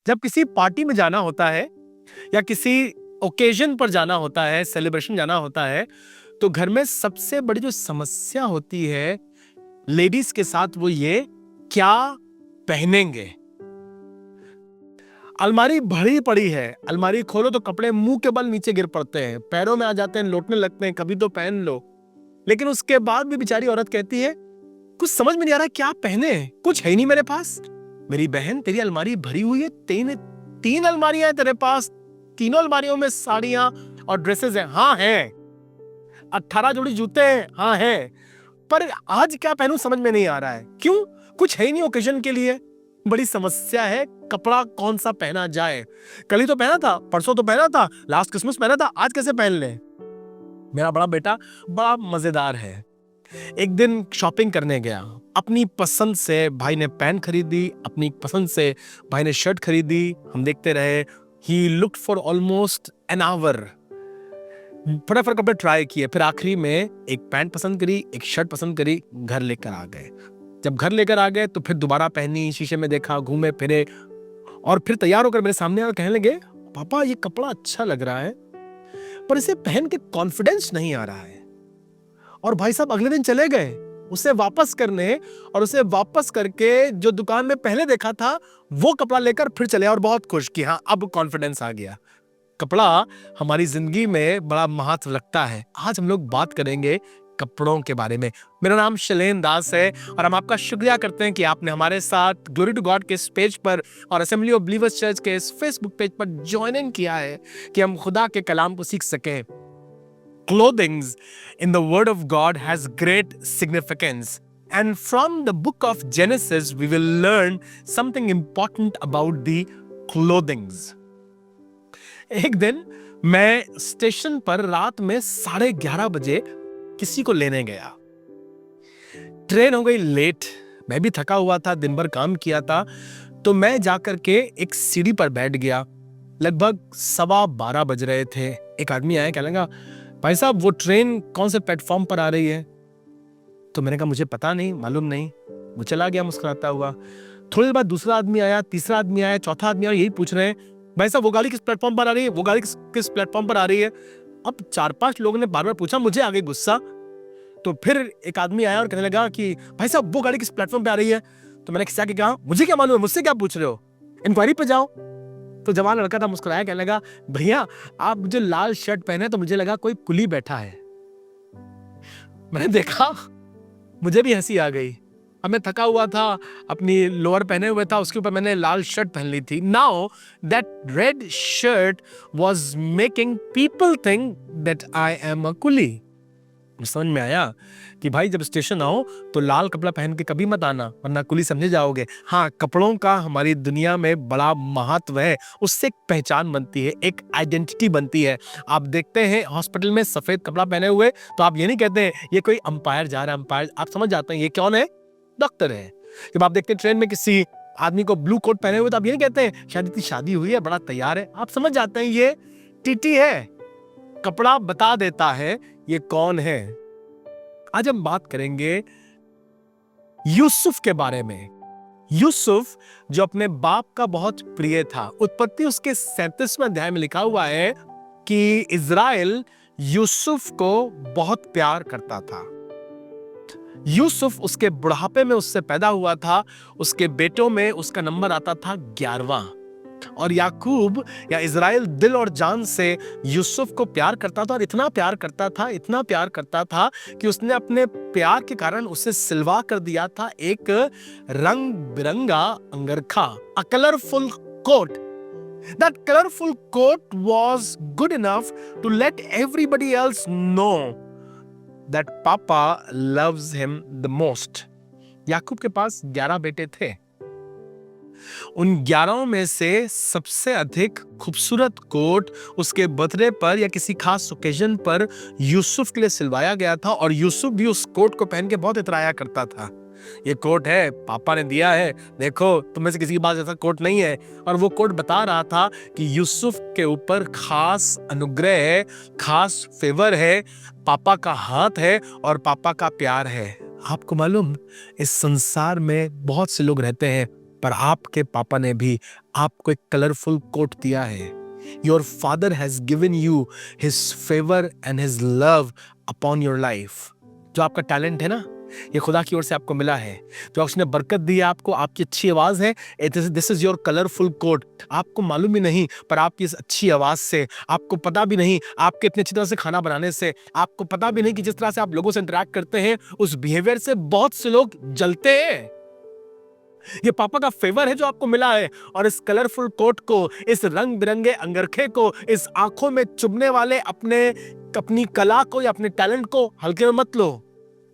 जब किसी पार्टी में जाना होता है या किसी ओकेजन पर जाना होता है, सेलिब्रेशन जाना होता है, तो घर में सबसे बड़ी जो समस्या होती है लेडीज के साथ वो ये, क्या पहनेंगे। अलमारी भरी पड़ी है, अलमारी खोलो तो कपड़े मुंह के बल नीचे गिर पड़ते हैं, पैरों में आ जाते हैं, लौटने लगते हैं, कभी तो पहन लो। लेकिन उसके बाद भी बेचारी औरत कहती है कुछ समझ में नहीं आ रहा क्या पहने, कुछ है ही नहीं मेरे पास। मेरी बहन, तेरी अलमारी भरी हुई है, तीन अलमारियां हैं तेरे पास, तीनों अलमारियों में साड़ियां और ड्रेसेस हैं। हाँ हैं। 18 जोड़ी जूते हैं। हाँ हैं। पर आज क्या पहनूं समझ में नहीं आ रहा है। क्यों? कुछ है ही नहीं ओकेजन के लिए। बड़ी समस्या है, कपड़ा कौन सा पहना जाए। कल ही तो पहना था, परसों तो पहना था, लास्ट क्रिसमस पहना था, आज कैसे पहन ले। मेरा बड़ा बेटा बड़ा मजेदार है। एक दिन शॉपिंग करने गया, अपनी पसंद से भाई ने पैंट खरीदी, अपनी पसंद से भाई ने शर्ट खरीदी। हम देखते रहे। He looked for almost an hour, फटाफट कपड़े ट्राई किए, फिर आखिरी में एक पैंट पसंद करी, एक शर्ट पसंद करी, घर लेकर आ गए। जब घर लेकर आ गए तो फिर दोबारा पहनी, शीशे में देखा, घूमे फिरे और फिर तैयार होकर मेरे सामने आकर कहने लगे, पापा ये कपड़ा अच्छा लग रहा है पर इसे पहन के कॉन्फिडेंस नहीं आ रहा है। और भाई साहब अगले दिन चले गए उसे वापस करने, और उसे वापस करके जो दुकान में पहले देखा था वो कपड़ा लेकर फिर चले और बहुत खुश कि हाँ अब कॉन्फिडेंस आ गया। कपड़ा हमारी जिंदगी में बड़ा महत्व रखता है। आज हम लोग बात करेंगे कपड़ों के बारे में। मेरा नाम शैलेन दास है और हम आपका शुक्रिया करते हैं कि आपने हमारे साथ ग्लोरी टू गॉड के इस पेज पर और असेंबली ऑफ बिलीवर्स चर्च के इस फेसबुक पेज पर ज्वाइन इन किया है कि हम खुदा के कलाम को सीख सकें। Clothing in the word of God has great significance. And from the book of Genesis, we will learn something important about the clothings. एक दिन मैं स्टेशन पर रात में 11:30 बजे किसी को लेने गया। ट्रेन हो गई लेट, मैं भी थका हुआ था, दिन भर काम किया था, तो मैं जाकर के एक सीढ़ी पर बैठ गया। लगभग 12:15 बज रहे थे। एक आदमी आया, कहने लगा, भाई साहब वो ट्रेन कौन से प्लेटफॉर्म पर आ रही है? तो मैंने कहा मुझे पता नहीं, मालूम नहीं। वो चला गया मुस्कुराता हुआ। थोड़ी देर बाद दूसरा आदमी आया, तीसरा आदमी आया, चौथा आदमी आया, यही पूछ रहे हैं, भाई साहब वो गाड़ी किस प्लेटफॉर्म पर आ रही है, वो गाड़ी किस प्लेटफॉर्म पर आ रही है। अब 4-5 लोगों ने बार बार पूछा, मुझे आ गई गुस्सा। तो फिर एक आदमी आया और कहने लगा कि भाई साहब वो गाड़ी किस प्लेटफॉर्म पे आ रही है। तो मैंने किसी आके कहा, मुझे क्या मालूम है, मुझसे क्या पूछ रहे हो, इंक्वायरी पे जाओ। तो जवान लड़का था, मुस्कुराया, कहने लगा, भैया आप मुझे लाल शर्ट पहने तो मुझे लगा कोई कुली बैठा है। मैंने देखा, मुझे भी हंसी आ गई। अब मैं थका हुआ था, अपनी लोअर पहने हुए था, उसके ऊपर मैंने लाल शर्ट पहन ली थी। Now that red shirt was making people think that I am a coolie. समझ में आया कि भाई जब स्टेशन आओ तो लाल कपड़ा पहन के कभी मत आना, वरना कुली समझे जाओगे। हाँ, कपड़ों का हमारी दुनिया में बड़ा महत्व है। उससे एक पहचान बनती है, एक आइडेंटिटी बनती है। आप देखते हैं हॉस्पिटल में सफेद कपड़ा पहने हुए तो आप ये नहीं कहते हैं ये कोई अंपायर जा रहा है, अंपायर। आप समझ जाते हैं ये कौन है, डॉक्टर है। जब आप देखते हैं ट्रेन में किसी आदमी को ब्लू कोट पहने हुए तो आप ये नहीं कहते हैं शायद इतनी शादी हुई है, बड़ा तैयार है। आप समझ जाते हैं ये टीटी है। कपड़ा बता देता है ये कौन है। आज हम बात करेंगे यूसुफ के बारे में। यूसुफ जो अपने बाप का बहुत प्रिय था। उत्पत्ति उसके 37वें अध्याय में लिखा हुआ है कि इज़राइल यूसुफ को बहुत प्यार करता था। यूसुफ उसके बुढ़ापे में उससे पैदा हुआ था। उसके बेटों में उसका नंबर आता था 11वां। और याकूब या इज़राइल दिल और जान से यूसुफ को प्यार करता था, और इतना प्यार करता था कि उसने अपने प्यार के कारण उसे सिलवा कर दिया था एक रंग बिरंगा अंगरखा, a colorful coat. That colorful coat was good enough to let everybody else know that Papa loves him the most. याकूब के पास 11 बेटे थे। उन 11 में से सबसे अधिक खूबसूरत कोट उसके बर्थडे पर या किसी खास ओकेजन पर यूसुफ के लिए सिलवाया गया था, और यूसुफ भी उस कोट को पहन के बहुत इतराया करता था। ये कोट है, पापा ने दिया है, देखो तुम में से किसी के पास ऐसा कोट नहीं है। और वो कोट बता रहा था कि यूसुफ के ऊपर खास अनुग्रह है, खास फेवर है, पापा का हाथ है और पापा का प्यार है। आपको मालूम, इस संसार में बहुत से लोग रहते हैं पर आपके पापा ने भी आपको एक कलरफुल कोट दिया है। Your father has given you his favour and his love upon your life. जो आपका टैलेंट है ना, ये खुदा की ओर से आपको मिला है। जो उसने बरकत दी है आपको, आपकी अच्छी आवाज है, this is your colourful coat. आपको मालूम भी नहीं, पर आपकी इस अच्छी आवाज से, आपको पता भी नहीं, आपके इतनी अच्छी तरह से खाना बनाने से, आपको पता भी नहीं कि जिस तरह से आप लोगों से इंटरेक्ट करते हैं, उस बिहेवियर से बहुत से लोग जलते हैं। ये पापा का फेवर है जो आपको मिला है। और इस कलरफुल कोट को, इस रंग बिरंगे अंगरखे को, इस आंखों में चुभने वाले अपनी कला को या अपने टैलेंट को हल्के में मत लो।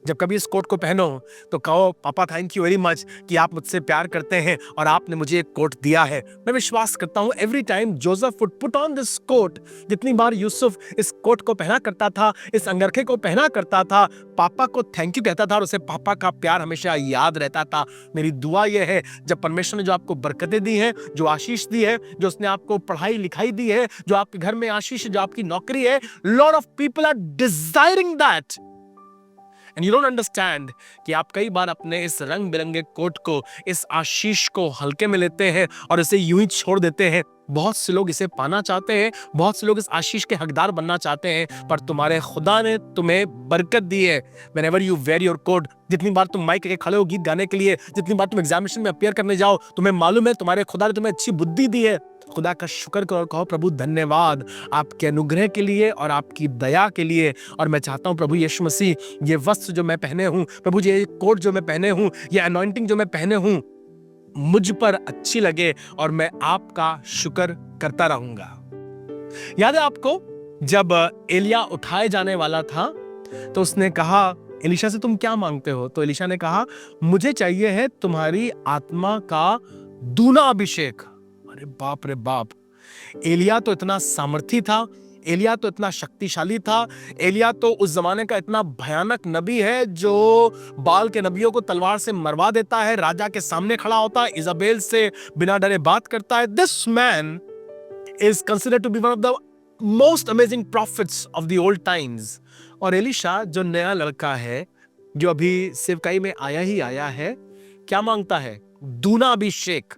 जब कभी इस कोट को पहनो तो कहो, पापा थैंक यू वेरी मच कि आप मुझसे प्यार करते हैं और आपने मुझे एक कोट दिया है। मैं विश्वास करता हूं every time Joseph would put on this coat, जितनी बार यूसुफ इस कोट को पहना करता था, इस अंगरखे को पहना करता था, पापा को थैंक यू कहता था और उसे पापा का प्यार हमेशा याद रहता था। मेरी दुआ यह है, जब परमेश्वर ने जो आपको बरकतें दी हैं, जो आशीष दी है, जो उसने आपको पढ़ाई लिखाई दी है, जो आपके घर में आशीष है, जो आपकी नौकरी है, lot of people are desiring that and you don't understand कि आप कई बार अपने इस रंग बिरंगे कोट को, इस आशीष को हल्के में लेते हैं और इसे यूं ही छोड़ देते हैं। बहुत से लोग इसे पाना चाहते हैं, बहुत से लोग इस आशीष के हकदार बनना चाहते हैं, पर तुम्हारे खुदा ने तुम्हें बरकत दी है। Whenever you wear your coat, जितनी बार तुम माइक के खड़े हो गीत गाने के लिए, जितनी बार तुम एग्जामिनेशन में अपीयर करने जाओ, तुम्हें मालूम है तुम्हारे खुदा ने तुम्हें अच्छी बुद्धि दी है। खुदा का शुक्र करो और कहो, प्रभु धन्यवाद आपके अनुग्रह के लिए और आपकी दया के लिए। और मैं चाहता हूं प्रभु यीशु मसीह, ये वस्त्र जो मैं पहने हूं, प्रभु जी ये कोट जो मैं पहने हूं, ये अनॉइंटिंग जो मैं पहने हूं, मुझ पर अच्छी लगे और मैं आपका शुक्र करता रहूंगा। याद है आपको, जब एलिया उठाए जाने वाला था तो उसने कहा, एलीशा से तुम क्या मांगते हो? तो एलीशा ने कहा, मुझे चाहिए है तुम्हारी आत्मा का दूना अभिषेक। अरे बाप रे बाप, एलिया तो इतना सामर्थी था, एलिया तो इतना शक्तिशाली था, एलिया तो उस जमाने का इतना भयानक नबी है जो बाल के नबियों को तलवार से मरवा देता है, राजा के सामने खड़ा होता है, इजाबेल से बिना डरे बात करता है। This man is considered to be one of the most amazing prophets of the old times. और एलीशा जो नया लड़का है, जो अभी सेवकाई में आया है, क्या मांगता है? दूना अभिषेक,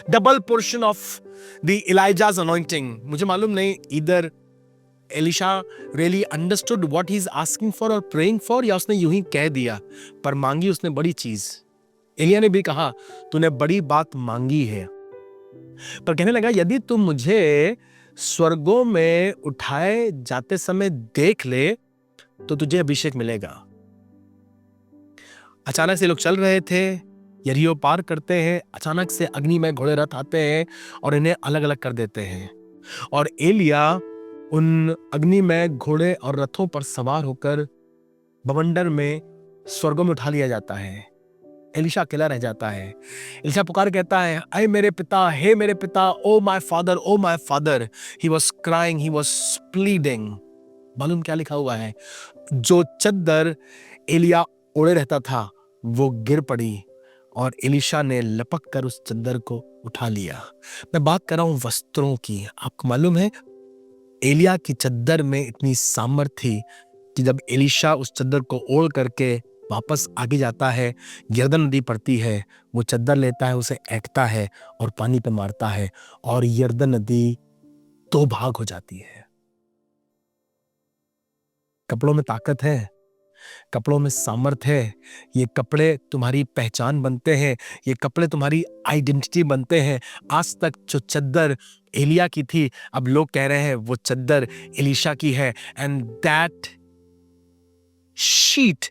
double portion of the Elijah's anointing। मुझे मालूम नहीं, इधर Elisha really understood what he's asking for और praying for, या उसने यूं ही कह दिया, पर मांगी उसने बड़ी चीज। एलिया ने भी कहा, तूने बड़ी बात मांगी है। पर कहने लगा, यदि तुम मुझे स्वर्गों में उठाए जाते समय देख ले तो तुझे अभिषेक मिलेगा। अचानक से लोग चल रहे थे, यरीहो पार करते हैं, अचानक से अग्नि में घोड़े रथ आते हैं और इन्हें अलग अलग कर देते हैं। और एलिया उन अग्नि में घोड़े और रथों पर सवार होकर बवंडर में स्वर्गों में उठा लिया जाता है। एलीशा अकेला रह जाता है। एलीशा पुकार कहता है, ऐ मेरे पिता, हे मेरे पिता, oh my father, oh my father. He was crying, he was pleading. मालूम क्या लिखा हुआ है? जो चद्दर एलिया ओढ़े रहता था वो गिर पड़ी और एलीशा ने लपक कर उस चद्दर को उठा लिया। मैं बात कर रहा हूं वस्त्रों की। आपको मालूम है, एलिया की चद्दर में इतनी सामर्थ थी कि जब एलीशा उस चद्दर को ओढ़ करके वापस आगे जाता है, यरदन नदी पड़ती है, वो चद्दर लेता है, उसे ऐंठता है और पानी पे मारता है और यरदन नदी 2 भाग हो जाती है। कपड़ों में ताकत है, कपड़ों में सामर्थ है। ये कपड़े तुम्हारी पहचान बनते हैं, ये कपड़े तुम्हारी आइडेंटिटी बनते हैं। आज तक जो चद्दर एलिया की थी, अब लोग कह रहे हैं वो चद्दर एलीशा की है। And that sheet,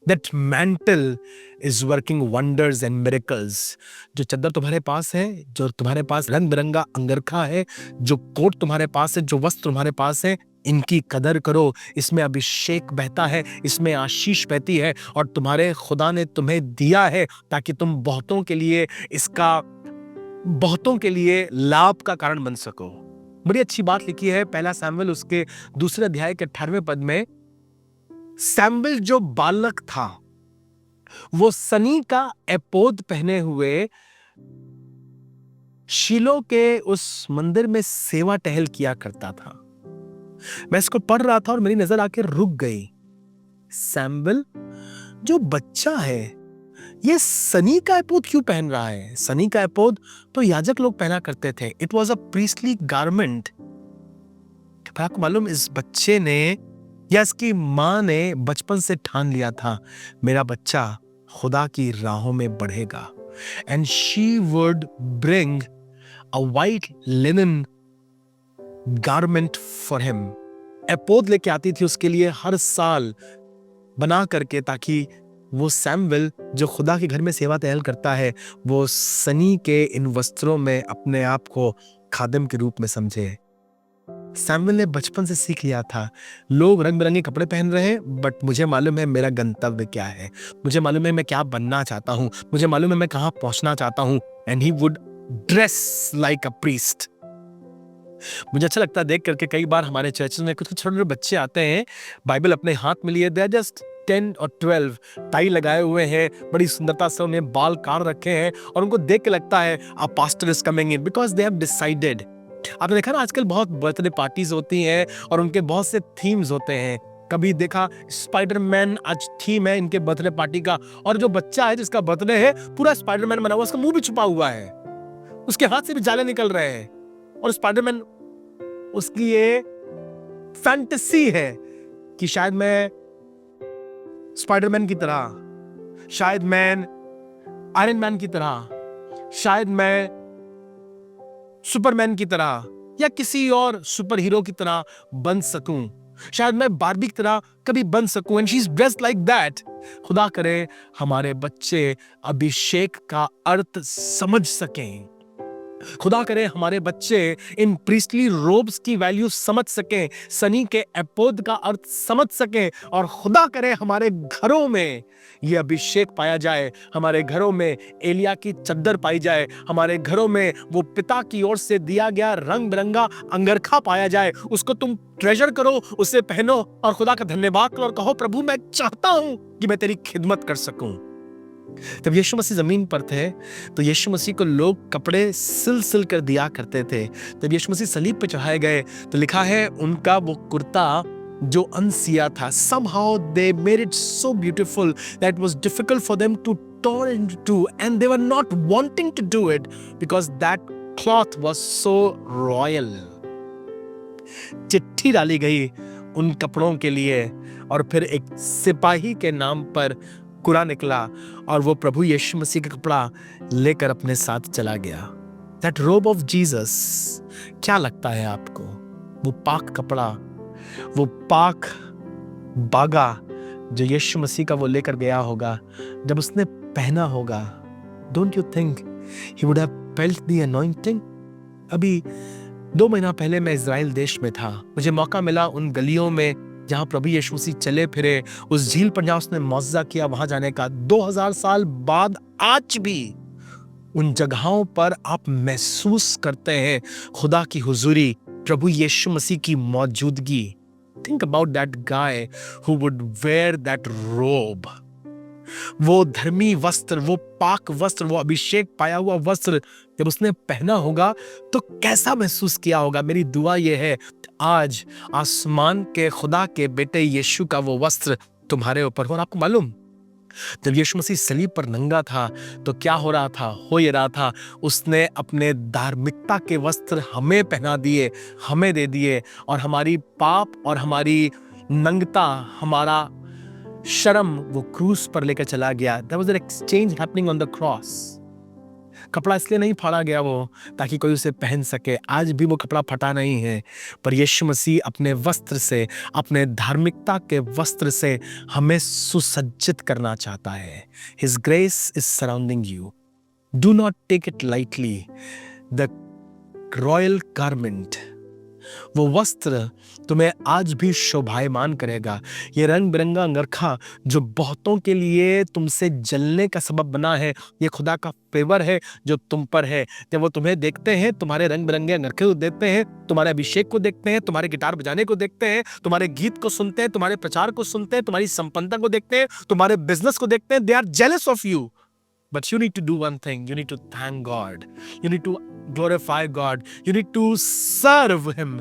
that mantle is working wonders and miracles. जो चद्दर तुम्हारे पास है, जो तुम्हारे पास रंग बिरंगा अंगरखा है, जो कोट तुम्हारे पास है, जो वस्त्र तुम्हारे पास है, इनकी कदर करो। इसमें अभिषेक बहता है, इसमें आशीष बहती है और तुम्हारे खुदा ने तुम्हें दिया है ताकि तुम बहुतों के लिए लाभ का कारण बन सको। बड़ी अच्छी बात लिखी है 1 शमूएल उसके 2 अध्याय के 18वें पद में। शमूएल जो बालक था वो सनी का एपोद पहने हुए शीलो के उस मंदिर में सेवा टहल किया करता था। मैं इसको पढ़ रहा था और मेरी नजर आके रुक गई। शमूएल जो बच्चा है, ये सनी का एपोद क्यों पहन रहा है? सनी का एपोद तो याजक लोग पहना करते थे। It was a priestly garment. आपको मालूम, इस बच्चे ने या इसकी माँ ने बचपन से ठान लिया था, मेरा बच्चा खुदा की राहों में बढ़ेगा। And she would bring a white linen garment for him. Ephod लेके आती थी उसके लिए हर साल बना करके, ताकि वो सैमुएल जो खुदा के घर में सेवा टहल करता है, वो सनी के इन वस्त्रों में अपने आप को खादिम के रूप में समझे। सैमुएल ने बचपन से सीख लिया था, लोग रंग बिरंगे कपड़े पहन रहे हैं, बट मुझे मालूम है मेरा गंतव्य क्या है, मुझे मालूम है मैं क्या बनना चाहता हूं, मुझे मालूम है मैं कहां पहुंचना चाहता हूं। And he would dress like a priest. मुझे अच्छा लगता है देख करके, कई बार हमारे चर्च में कुछ छोटे छोटे बच्चे आते हैं, बाइबल अपने हाथ में लिए, दे आर जस्ट 10 और 12, टाई लगाए हुए हैं, बड़ी सुंदरता से उन्हें बाल काट रखे हैं, और उनको देख के लगता है a pastor is coming in, because they have decided. आपने देखा ना, आजकल बहुत बर्थडे पार्टीज होती हैं और उनके बहुत से थीम्स होते हैं। कभी देखा स्पाइडरमैन आज थीम है इनके बर्थडे पार्टी का, और जो बच्चा है जिसका बर्थडे है पूरा स्पाइडरमैन बना हुआ, उसका मुंह भी छुपा हुआ है, उसके हाथ से भी जाले निकल रहे हैं, और स्पाइडरमैन उसकी ये फैंटेसी है कि शायद मैं स्पाइडरमैन की तरह, शायद मैं आयरन मैन की तरह, शायद मैं सुपरमैन की तरह या किसी और सुपर हीरो की तरह बन सकूं, शायद मैं बार्बी की तरह कभी बन सकूं। And she is dressed like that. खुदा करे हमारे बच्चे अभिषेक का अर्थ समझ सकें, खुदा करे हमारे बच्चे इन प्रीस्टली रोब्स की वैल्यू समझ सकें, सनी के एपोद का अर्थ समझ सकें, और खुदा करे हमारे घरों में ये अभिषेक पाया जाए, हमारे घरों में एलिया की चद्दर पाई जाए, हमारे घरों में वो पिता की ओर से दिया गया रंग बिरंगा अंगरखा पाया जाए। उसको तुम ट्रेजर करो, उसे पहनो और खुदा का धन्यवाद करो और कहो, प्रभु मैं चाहता हूं कि मैं तेरी खिदमत कर सकूं। जब यीशु मसीह जमीन पर थे तो यीशु मसीह को लोग कपड़े सिल सिल कर दिया करते थे। जब यीशु मसीह सलीब पे चढ़ाए गए तो लिखा है उनका वो कुर्ता जो अनसिया था, somehow they made it so beautiful that it was difficult for them to tear into two, and they were not wanting to do it because that cloth was so royal. चिट्ठी डाली गई उन कपड़ों के लिए, और फिर एक सिपाही के नाम पर कुरा निकला और वो प्रभु यीशु मसीह का कपड़ा लेकर अपने साथ चला गया। That robe of Jesus, क्या लगता है आपको? वो पाक कपड़ा, वो पाक बागा जो यीशु मसीह का वो लेकर गया होगा, जब उसने पहना होगा, don't you think he would have felt the anointing? अभी 2 महीना पहले मैं इजराइल देश में था। मुझे मौका मिला उन गलियों में जहां प्रभु यीशु मसीह चले फिरे, उस झील पर जहां उसने मौजज़ा किया, वहां जाने का 2000 साल बाद आज भी उन जगहों पर आप महसूस करते हैं खुदा की हुजूरी, प्रभु यीशु मसीह की मौजूदगी। Think about that guy who would wear that रोब, वो धर्मी वस्त्र, वो पाक वस्त्र, वो अभिषेक पाया हुआ वस्त्र जब उसने पहना होगा तो कैसा महसूस किया होगा। मेरी दुआ ये है आज आसमान के खुदा के बेटे यीशु का वो वस्त्र तुम्हारे ऊपर हो। और आपको मालूम, जब यीशु मसीह सलीब पर नंगा था तो क्या हो रहा था? हो ये रहा था, उसने अपने धार्मिकता के वस्त्र हमें पहना दिए, हमें दे दिए, और हमारी पाप और हमारी नंगता, हमारा शर्म वो क्रूस पर लेकर चला गया। There was an exchange happening on the cross. कपड़ा इसलिए नहीं फाड़ा गया वो ताकि कोई उसे पहन सके, आज भी वो कपड़ा फटा नहीं है, पर यीशु मसीह अपने वस्त्र से, अपने धार्मिकता के वस्त्र से हमें सुसज्जित करना चाहता है। His grace is surrounding you. Do not take it lightly. The royal garment, वो वस्त्र तुम्हें आज भी शोभायमान करेगा। ये रंग बिरंगा अंगरखा जो बहुतों के लिए तुमसे जलने का सबब बना है, ये खुदा का फेवर है जो तुम पर है। जब वो तुम्हें देखते हैं, तुम्हारे रंग बिरंगे अंगरखे को देखते हैं, तुम्हारे अभिषेक को देखते हैं, तुम्हारे गिटार बजाने को देखते हैं, तुम्हारे गीत को सुनते हैं, तुम्हारे प्रचार को सुनते हैं, तुम्हारी संपन्नता को देखते हैं, तुम्हारे बिजनेस को देखते हैं, they are jealous of you. But you need to do one thing. You need to thank God. You need to glorify God. You need to serve Him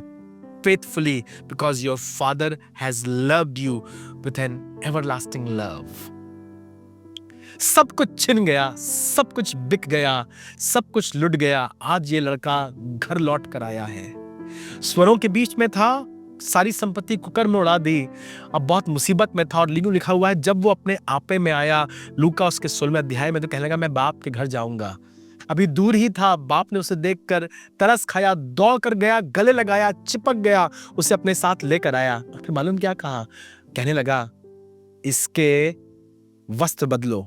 faithfully because your Father has loved you with an everlasting love. सब कुछ छिन गया, सब कुछ बिक गया, सब कुछ लुट गया। आज ये लड़का घर लौट कर आया है। स्वरों के बीच में था, सारी संपत्ति कुकर में उड़ा दी, अब बहुत मुसीबत में था। और लिखा हुआ है, जब वो अपने आपे में आया, लूका उसके 16वें अध्याय में, तो कहने लगा मैं बाप के घर जाऊंगा। अभी दूर ही था, बाप ने उसे देखकर तरस खाया, दौड़ कर गया, गले लगाया, चिपक गया, उसे अपने साथ लेकर आया। फिर मालूम क्या कहा? कहने लगा, इसके वस्त्र बदलो,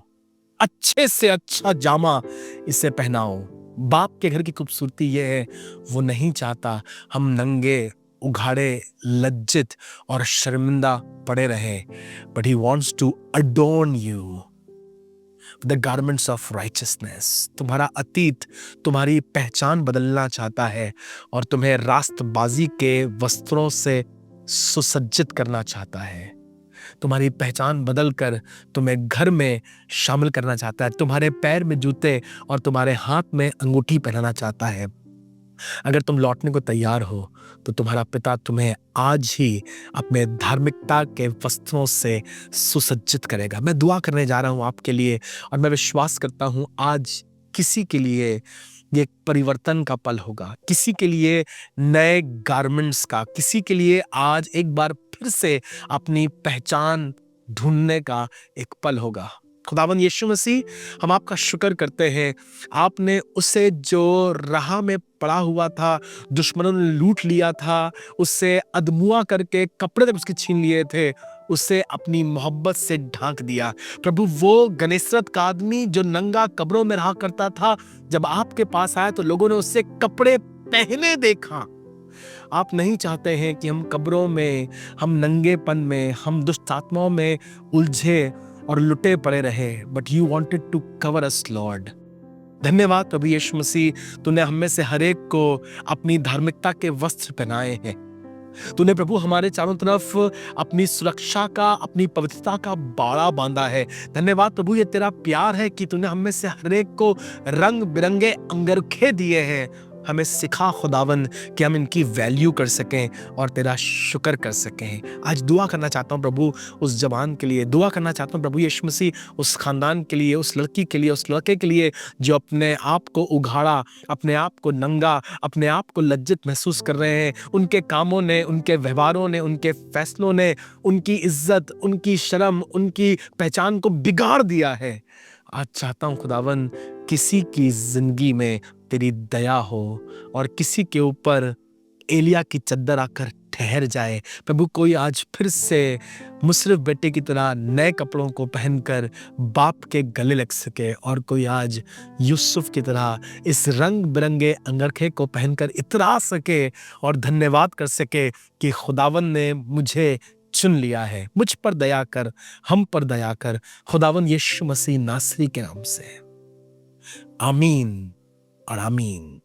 अच्छे से अच्छा जामा इसे पहनाओ। बाप के घर की खूबसूरती यह है, वो नहीं चाहता हम नंगे, उघाड़े, लज्जित और शर्मिंदा पड़े रहे, but he wants to adorn you the garments of righteousness. तुम्हारा अतीत तुम्हारी पहचान बदलना चाहता है और तुम्हें रास्तबाजी के वस्त्रों से सुसज्जित करना चाहता है। तुम्हारी पहचान बदलकर तुम्हें घर में शामिल करना चाहता है। तुम्हारे पैर में जूते और तुम्हारे हाथ में अंगूठी पहनाना चाहता है। अगर तुम लौटने को तैयार हो तो तुम्हारा पिता तुम्हें आज ही अपने धार्मिकता के वस्त्रों से सुसज्जित करेगा। मैं दुआ करने जा रहा हूं आपके लिए और मैं विश्वास करता हूं आज किसी के लिए ये परिवर्तन का पल होगा, किसी के लिए नए गारमेंट्स का, किसी के लिए आज एक बार फिर से अपनी पहचान ढूंढने का एक पल होगा। खुदावंद यीशु मसीह, हम आपका शुक्र करते हैं, आपने उसे जो राह में पड़ा हुआ था, दुश्मनों ने लूट लिया था, उससे अधमुआ करके कपड़े तक उसके छीन लिए थे, उसे अपनी मोहब्बत से ढांक दिया। प्रभु, वो गनेसरत का आदमी जो नंगा कब्रों में रहा करता था, जब आपके पास आया तो लोगों ने उससे कपड़े पहने देखा। आप नहीं चाहते हैं कि हम कब्रों में, हम नंगेपन में, हम दुष्ट आत्माओं में उलझे और लुटे पड़े रहे, but you wanted to cover us lord. धन्यवाद प्रभु यीशु मसीह, तूने हम में से हर एक को अपनी धार्मिकता के वस्त्र पहनाए हैं। तूने प्रभु हमारे चारों तरफ अपनी सुरक्षा का, अपनी पवित्रता का बाड़ा बांधा है। धन्यवाद प्रभु, ये तेरा प्यार है कि तूने हम में से हर एक को रंग बिरंगे अंगरखे दिए हैं। हमें सिखा खुदावन कि हम इनकी वैल्यू कर सकें और तेरा शुक्र कर सकें। आज दुआ करना चाहता हूँ प्रभु उस जवान के लिए, दुआ करना चाहता हूँ प्रभु यीशु मसीह उस खानदान के लिए, उस लड़की के लिए, उस लड़के के लिए जो अपने आप को उघाड़ा, अपने आप को नंगा, अपने आप को लज्जित महसूस कर रहे हैं। उनके कामों ने, उनके व्यवहारों ने, उनके फैसलों ने उनकी इज्जत, उनकी शर्म, उनकी पहचान को बिगाड़ दिया है। आज चाहता हूँ खुदावन किसी की जिंदगी में तेरी दया हो और किसी के ऊपर एलिया की चद्दर आकर ठहर जाए। प्रभु, कोई आज फिर से मुसरिफ बेटे की तरह नए कपड़ों को पहनकर बाप के गले लग सके और कोई आज यूसुफ की तरह इस रंग बिरंगे अंगरखे को पहनकर इतरा सके और धन्यवाद कर सके कि खुदावन ने मुझे चुन लिया है। मुझ पर दया कर, हम पर दया कर, खुदावन यीशु मसीह नासरी के नाम से, आमीन और आमीन।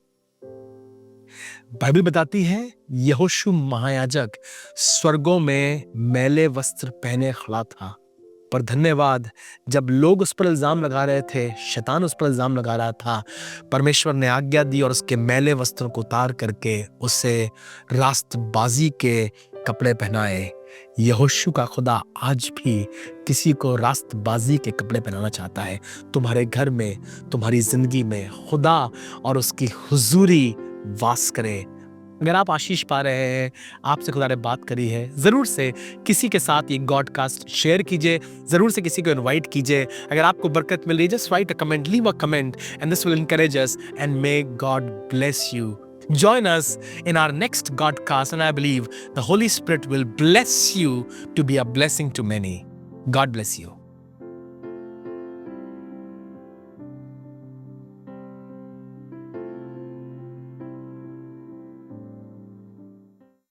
बाइबल बताती है यहोशू महायाजक स्वर्गों में मैले वस्त्र पहने खड़ा था, पर धन्यवाद जब लोग उस पर इल्जाम लगा रहे थे, शैतान उस पर इल्जाम लगा रहा था, परमेश्वर ने आज्ञा दी और उसके मैले वस्त्रों को उतार करके उसे रास्तबाजी के कपड़े पहनाए। यहोशू का खुदा आज भी किसी को रास्तबाजी के कपड़े पहनाना चाहता है। तुम्हारे घर में, तुम्हारी जिंदगी में खुदा और उसकी हुजूरी वास करे। अगर आप आशीष पा रहे हैं, आपसे खुदा ने बात करी है, जरूर से किसी के साथ ये गॉडकास्ट शेयर कीजिए, जरूर से किसी को इनवाइट कीजिए। अगर आपको बरकत मिल रही है, just right a comment, leave a comment and this will encourage us and may God bless you. Join us in our next Godcast, and I believe the Holy Spirit will bless you to be a blessing to many. God bless you.